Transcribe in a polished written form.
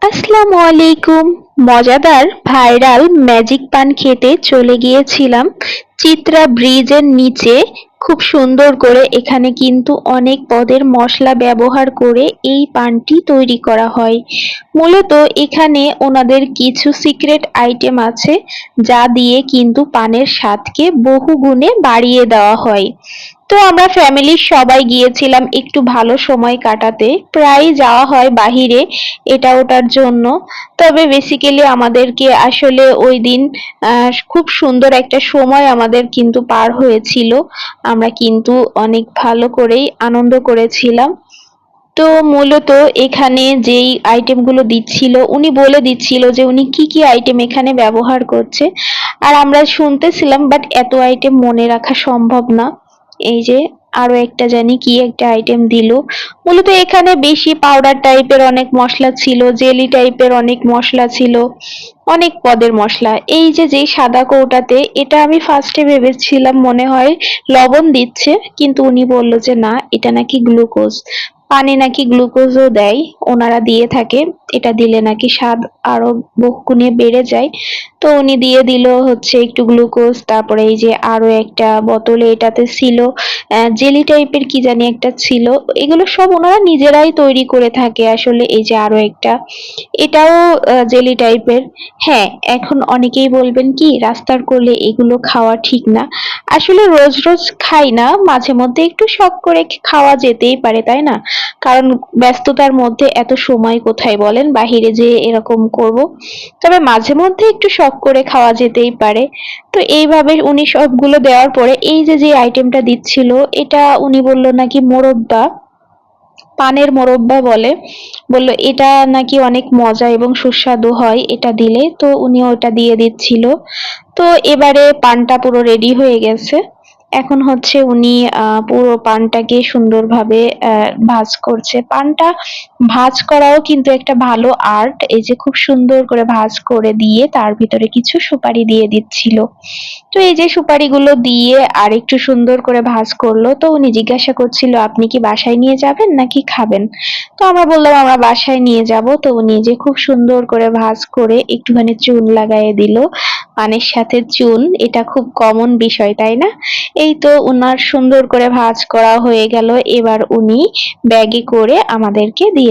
আসসালামু আলাইকুম। মজাদার ভাইরাল ম্যাজিক পান খেতে চলে গিয়েছিলাম চিত্রা ব্রিজের নিচে। খুব সুন্দর করে এখানে কিন্তু অনেক পদের মশলা ব্যবহার করে এই পানটি তৈরি করা হয়। মূলত এখানে ওনাদের কিছু সিক্রেট আইটেম আছে যা দিয়ে কিন্তু পানের স্বাদকে বহু গুণে বাড়িয়ে দেওয়া হয়। তো আমরা ফ্যামিলির সবাই গিয়েছিলাম একটু ভালো সময় কাটাতে। প্রায়ই যাওয়া হয় বাহিরে এটা ওটার জন্য। তবে বেসিক্যালি আমাদেরকে আসলে ওইদিন খুব সুন্দর একটা সময় আমাদের কিন্তু পার হয়েছিল। আমরা কিন্তু অনেক ভালো করেই আনন্দ করেছিলাম। তো মূলত এখানে যেই আইটেম গুলো দিচ্ছিল উনি বলে দিচ্ছিল যে উনি কি কি আইটেম এখানে ব্যবহার করছে, আর আমরা শুনতেছিলাম, বাট এত আইটেম মনে রাখা সম্ভব না। এই যে আরো একটা জানি কি একটা আইটেম দিল। মূলত এখানে বেশি পাউডার টাইপের অনেক মশলা ছিল, জেলি টাইপের অনেক মশলা ছিল, অনেক পদের মশলা। এই যে যেই সাদা কৌটাতে, এটা আমি ফার্স্টে ভেবেছিলাম মনে হয় লবণ দিচ্ছে, কিন্তু উনি বলল যে না, এটা নাকি গ্লুকোজ। পানি নাকি গ্লুকোজও দেয়, ওনারা দিয়ে থাকে। এটা দিলে নাকি স্বাদ আরো বহুগুণে বেড়ে যায়। তো উনি দিয়ে দিল হচ্ছে একটু গ্লুকোজ। তারপরে এই যে আরো একটা বোতলে এটাতে ছিল জেলি টাইপের কি জানি একটা ছিল। এগুলো সব ওনারা নিজেরাই তৈরি করে থাকে আসলে। এই যে আরো একটা, এটাও জেলি টাইপের। হ্যাঁ, এখন অনেকেই বলবেন কি রাস্তার কোলে এগুলো খাওয়া ঠিক না। আসলে রোজ রোজ খাই না, মাঝে মধ্যে একটু শখ করে খাওয়া যেতেই পারে, তাই না? কারণ ব্যস্ততার মধ্যে এত সময় কোথায় বলেন বাহিরে যে এরকম করব। তবে মাঝে মধ্যে একটু শখ করে খাওয়া যেতেই পারে। তো এইভাবে উনি সবগুলো দেওয়ার পরে এই যে যে আইটেমটা দিচ্ছিল, এটা উনি বলল নাকি মোরব্বা, পানের মোরব্বা বলে। বলল এটা নাকি অনেক মজা এবং সুস্বাদু হয় এটা দিলে। তো উনি ওটা দিয়ে দিচ্ছিল। তো এবারে পানটা পুরো রেডি হয়ে গেছে। এখন হচ্ছে উনি পুরো পানটাকে সুন্দরভাবে ভাঁজ করছে। পানটা ভাঁজ করাও কিন্তু একটা ভালো আর্ট। এই যে খুব সুন্দর করে ভাঁজ করে দিয়ে তার ভিতরে কিছু সুপারি দিয়ে দিচ্ছিল। তো এই যে সুপারিগুলো দিয়ে আর একটু সুন্দর করে ভাঁজ করলো। তো উনি জিজ্ঞাসা করছিল আপনি কি বাসায় নিয়ে যাবেন নাকি খাবেন? তো আমরা বললাম আমরা বাসায় নিয়ে যাব। তো উনি যে খুব সুন্দর করে ভাঁজ করে একটুখানি চুন লাগায়ে দিল। পানের সাথে চুন, এটা খুব কমন বিষয় তাই না? এই তো উনার সুন্দর করে ভাঁজ করা হয়ে গেল। এবার উনি ব্যাগে করে আমাদেরকে দিয়ে